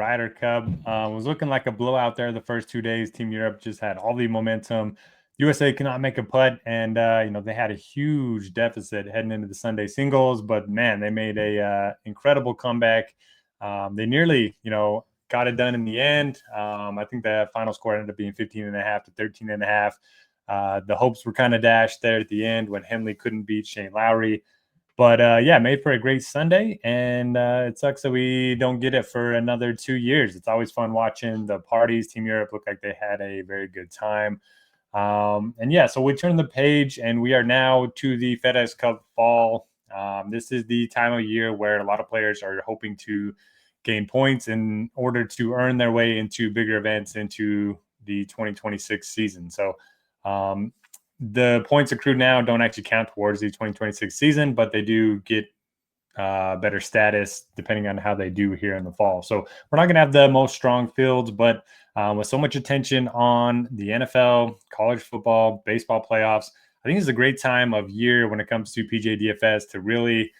Ryder Cup. Was looking like a blowout there the first 2 days. Team Europe just had all the momentum. USA cannot make a putt, and they had a huge deficit heading into the Sunday singles. But man, they made a incredible comeback. They nearly, got it done in the end. I think the final score ended up being 15.5 to 13.5. The hopes were kind of dashed there at the end when Henley couldn't beat Shane Lowry. But made for a great Sunday, and it sucks that we don't get it for another 2 years. It's always fun watching the parties. Team Europe looked like they had a very good time. So we turn the page, and we are now to the FedEx Cup Fall. This is the time of year where a lot of players are hoping to gain points in order to earn their way into bigger events into the 2026 season. So the points accrued now don't actually count towards the 2026 season, but they do get better status depending on how they do here in the fall. So we're not going to have the most strong fields, but with so much attention on the NFL, college football, baseball playoffs, I think it's a great time of year when it comes to PGA DFS to really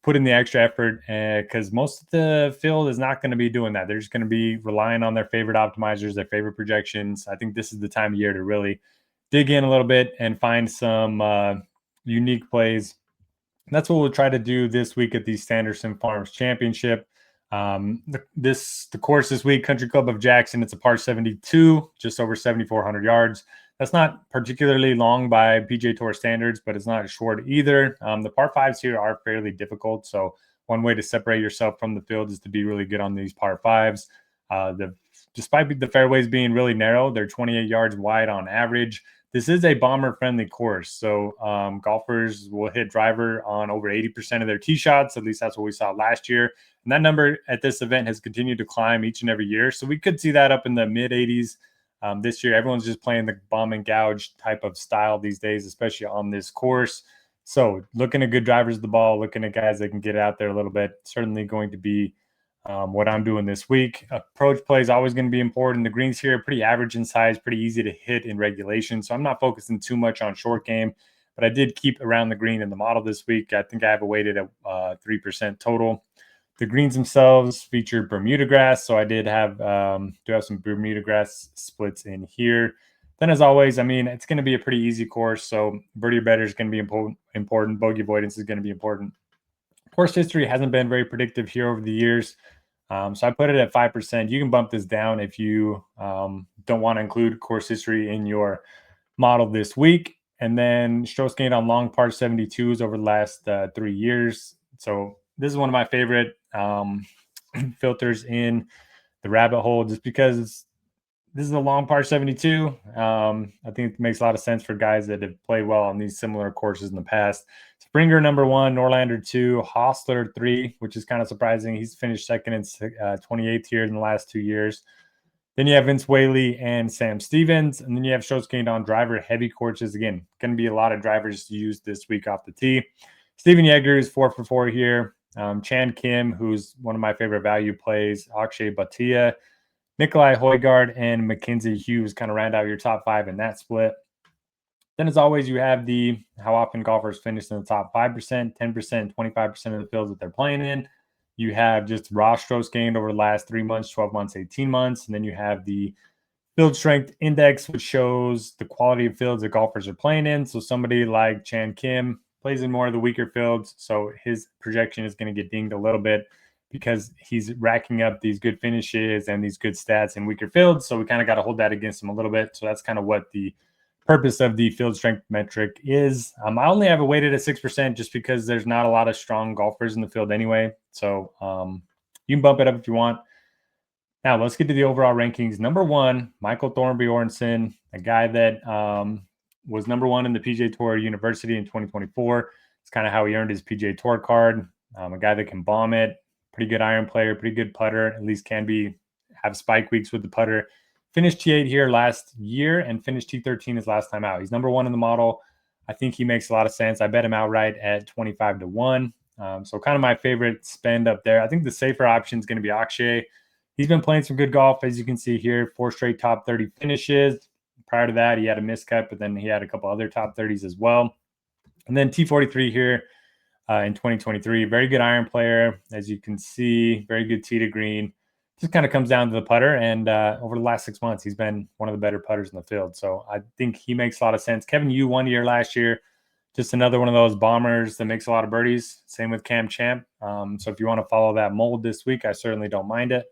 put in the extra effort, because most of the field is not going to be doing that. They're just going to be relying on their favorite optimizers, their favorite projections. I think this is the time of year to really dig in a little bit and find some unique plays. And that's what we'll try to do this week at the Sanderson Farms Championship. The course this week, Country Club of Jackson, it's a par 72, just over 7,400 yards. That's not particularly long by PGA Tour standards, but it's not short either. The par fives here are fairly difficult. So one way to separate yourself from the field is to be really good on these par fives. Despite the fairways being really narrow, they're 28 yards wide on average. This is a bomber-friendly course, so golfers will hit driver on over 80% of their tee shots. At least that's what we saw last year. And that number at this event has continued to climb each and every year. So we could see that up in the mid-80s this year. Everyone's just playing the bomb and gouge type of style these days, especially on this course. So looking at good drivers of the ball, looking at guys that can get out there a little bit, certainly going to be what I'm doing this week. Approach play is always going to be important. The greens here are pretty average in size, pretty easy to hit in regulation. So I'm not focusing too much on short game, but I did keep around the green in the model this week. I think I have it weighted at 3% total. The greens themselves feature Bermuda grass. So I do have some Bermuda grass splits in here. Then as always, it's going to be a pretty easy course. So birdie or better is going to be important. Bogey avoidance is going to be important. Course history hasn't been very predictive here over the years. So I put it at 5%. You can bump this down if you don't want to include course history in your model this week. And then strokes gained on long par 72s over the last 3 years. So this is one of my favorite filters in the rabbit hole, just because this is a long par 72. I think it makes a lot of sense for guys that have played well on these similar courses in the past. Springer number 1, Norlander 2, Hostler 3, which is kind of surprising. He's finished second and 28th here in the last 2 years. Then you have Vince Whaley and Sam Stevens. And then you have strokes gained on driver heavy courses. Again, going to be a lot of drivers used this week off the tee. Steven Yeager is 4 for 4 here. Chan Kim, who's one of my favorite value plays. Akshay Bhatia, Nikolai Højgaard, and Mackenzie Hughes kind of round out your top 5 in that split. Then, as always, you have how often golfers finish in the top 5%, 10%, 25% of the fields that they're playing in. You have just raw strokes gained over the last 3 months, 12 months, 18 months. And then you have the field strength index, which shows the quality of fields that golfers are playing in. So somebody like Chan Kim plays in more of the weaker fields. So his projection is going to get dinged a little bit because he's racking up these good finishes and these good stats in weaker fields. So we kind of got to hold that against him a little bit. So that's kind of what the purpose of the field strength metric is. I only have it weighted at 6% just because there's not a lot of strong golfers in the field anyway. So you can bump it up if you want. Now let's get to the overall rankings. Number 1, Michael Thorbjornsen, a guy that was number 1 in the PGA Tour University in 2024. It's kind of how he earned his PGA Tour card. A guy that can bomb it, pretty good iron player, pretty good putter, at least have spike weeks with the putter. Finished T8 here last year and finished T13 his last time out. He's number 1 in the model. I think he makes a lot of sense. I bet him outright at 25 to 1. So kind of my favorite spend up there. I think the safer option is going to be Akshay. He's been playing some good golf, as you can see here. 4 straight top 30 finishes. Prior to that, he had a miscut, but then he had a couple other top 30s as well. And then T43 here in 2023. Very good iron player, as you can see. Very good tee to green. just kind of comes down to the putter. And over the last 6 months, he's been one of the better putters in the field. So I think he makes a lot of sense. Kevin Yu 1 year last year, just another one of those bombers that makes a lot of birdies. Same with Cam Champ. So if you want to follow that mold this week, I certainly don't mind it.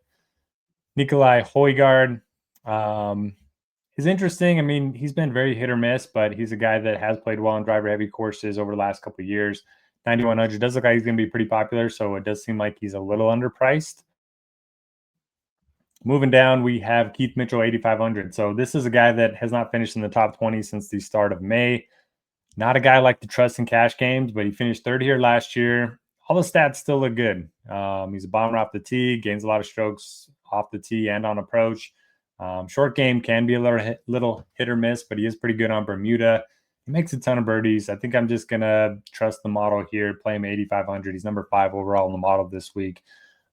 Nikolai Højgaard is interesting. I mean, he's been very hit or miss, but he's a guy that has played well in driver heavy courses over the last couple of years. 9,100 does look like he's going to be pretty popular, so it does seem like he's a little underpriced. Moving down, we have Keith Mitchell, 8,500. So this is a guy that has not finished in the top 20 since the start of May. Not a guy I like to trust in cash games, but he finished third here last year. All the stats still look good. He's a bomber off the tee, gains a lot of strokes off the tee and on approach. Short game can be a little hit or miss, but he is pretty good on Bermuda. He makes a ton of birdies. I think I'm just going to trust the model here, play him 8,500. He's number 5 overall in the model this week.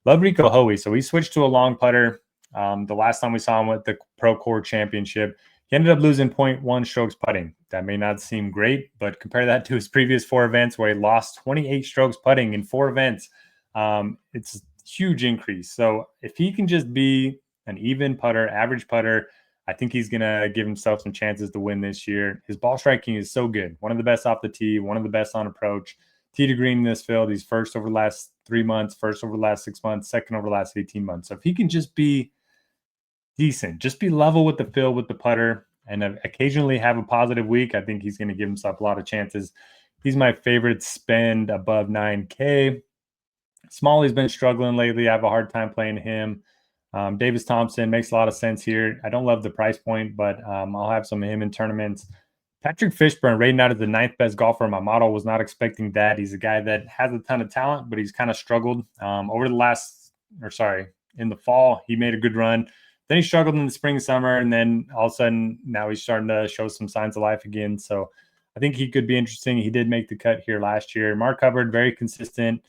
Love Rico Hoey. So he switched to a long putter. The last time we saw him with the Pro Core Championship, he ended up losing 0.1 strokes putting. That may not seem great, but compare that to his previous 4 events where he lost 28 strokes putting in 4 events. It's a huge increase. So if he can just be an even putter, average putter, I think he's going to give himself some chances to win this year. His ball striking is so good. One of the best off the tee, one of the best on approach. Tee to green in this field, he's first over the last 3 months, first over the last 6 months, second over the last 18 months. So if he can just be decent, just be level with the field with the putter, and occasionally have a positive week, I think he's going to give himself a lot of chances. He's my favorite spend above 9K. Smalley's been struggling lately. I have a hard time playing him. Davis Thompson makes a lot of sense here. I don't love the price point, but I'll have some of him in tournaments. Patrick Fishburne, rated out as the 9th best golfer in my model, was not expecting that. He's a guy that has a ton of talent, but he's kind of struggled over the in the fall. He made a good run. Then he struggled in the spring, summer, and then all of a sudden now he's starting to show some signs of life again. So I think he could be interesting. He did make the cut here last year. Mark Hubbard, very consistent.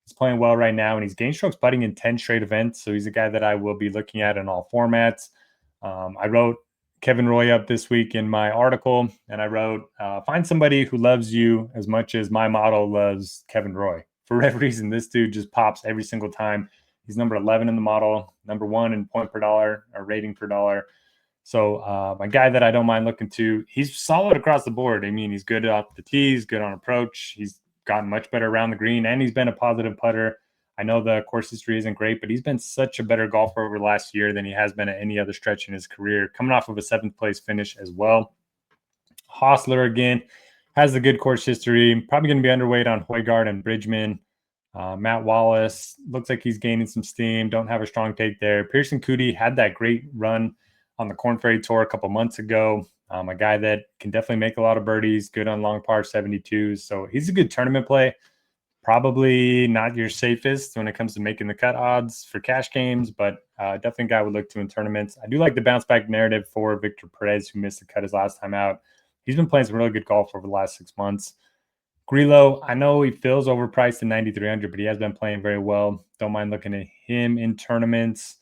He's playing well right now, and he's gained strokes putting in 10 straight events. So he's a guy that I will be looking at in all formats. I wrote Kevin Roy up this week in my article, and I wrote, find somebody who loves you as much as my model loves Kevin Roy. For whatever reason, this dude just pops every single time. He's number 11 in the model, number 1 in point per dollar or rating per dollar. So my guy that I don't mind looking to, he's solid across the board. I mean, he's good off the tee, he's good on approach. He's gotten much better around the green, and he's been a positive putter. I know the course history isn't great, but he's been such a better golfer over the last year than he has been at any other stretch in his career, coming off of a 7th place finish as well. Hostler, again, has a good course history. Probably going to be underweight on Højgaard and Bridgman. Matt Wallace looks like he's gaining some steam. Don't have a strong take there. Pearson Coody had that great run on the Korn Ferry Tour a couple months ago. A guy that can definitely make a lot of birdies, good on long par 72s. So he's a good tournament play. Probably not your safest when it comes to making the cut odds for cash games, but definitely a guy I would look to in tournaments. I do like the bounce back narrative for Victor Perez, who missed the cut his last time out. He's been playing some really good golf over the last 6 months. Grillo, I know he feels overpriced at 9,300, but he has been playing very well. Don't mind looking at him in tournaments.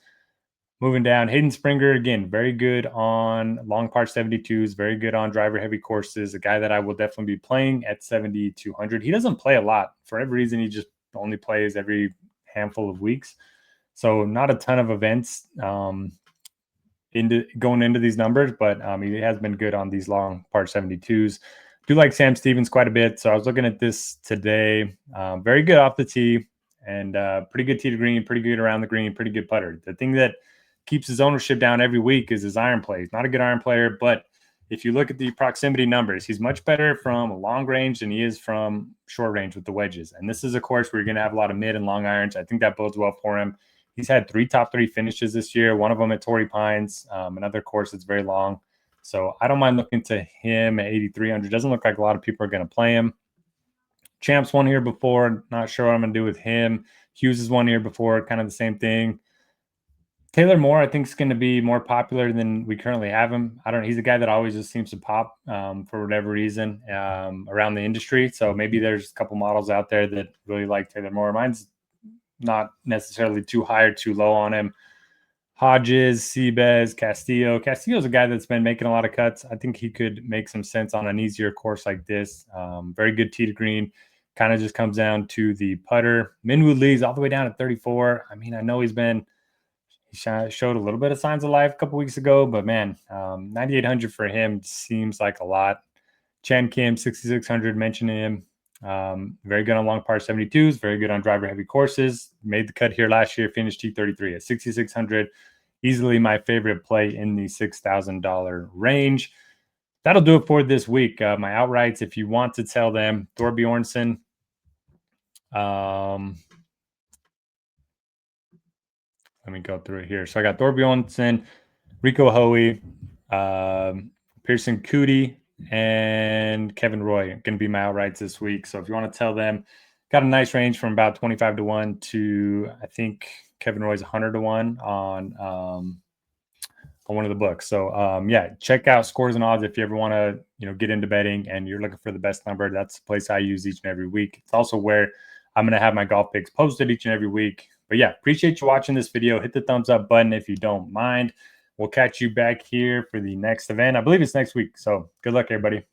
Moving down, Hayden Springer, again, very good on long par 72s, very good on driver heavy courses, a guy that I will definitely be playing at 7,200. He doesn't play a lot. For every reason, he just only plays every handful of weeks. So not a ton of events going into these numbers, but he has been good on these long par 72s. Do like Sam Stevens quite a bit. So I was looking at this today. Very good off the tee and pretty good tee to green, pretty good around the green, pretty good putter. The thing that keeps his ownership down every week is his iron play. He's not a good iron player, but if you look at the proximity numbers, he's much better from long range than he is from short range with the wedges. And this is a course where you're going to have a lot of mid and long irons. I think that bodes well for him. He's had 3 top 3 finishes this year, one of them at Torrey Pines, another course that's very long. So I don't mind looking to him at 8,300. Doesn't look like a lot of people are going to play him. Champs won here before. Not sure what I'm going to do with him. Hughes has won here before. Kind of the same thing. Taylor Moore, I think, is going to be more popular than we currently have him. I don't know. He's a guy that always just seems to pop for whatever reason around the industry. So maybe there's a couple models out there that really like Taylor Moore. Mine's not necessarily too high or too low on him. Hodges, Seabez, Castillo. Castillo's a guy that's been making a lot of cuts. I think he could make some sense on an easier course like this. Very good tee to green. Kind of just comes down to the putter. Minwoo Lee's all the way down at 34. I mean, I know he's showed a little bit of signs of life a couple weeks ago, but man, 9,800 for him seems like a lot. Chan Kim, 6,600, mentioning him. Very good on long par 72s, very good on driver heavy courses. Made the cut here last year, finished T33 at 6,600. Easily my favorite play in the $6,000 range. That'll do it for this week. My outrights, if you want to tell them, Thorbjornsen. Let me go through it here. So I got Thorbjornsen, Rico Hoey, Pearson Cootie, and Kevin Roy going to be my outrights this week. So if you want to tell them, got a nice range from about 25 to 1 to, I think Kevin Roy's 100 to 1 on one of the books. So yeah, check out Scores and Odds if you ever want to get into betting and you're looking for the best number. That's the place I use each and every week. It's also where I'm going to have my golf picks posted each and every week. But yeah, appreciate you watching this video. Hit the thumbs up button if you don't mind. We'll catch you back here for the next event. I believe it's next week. So good luck, everybody.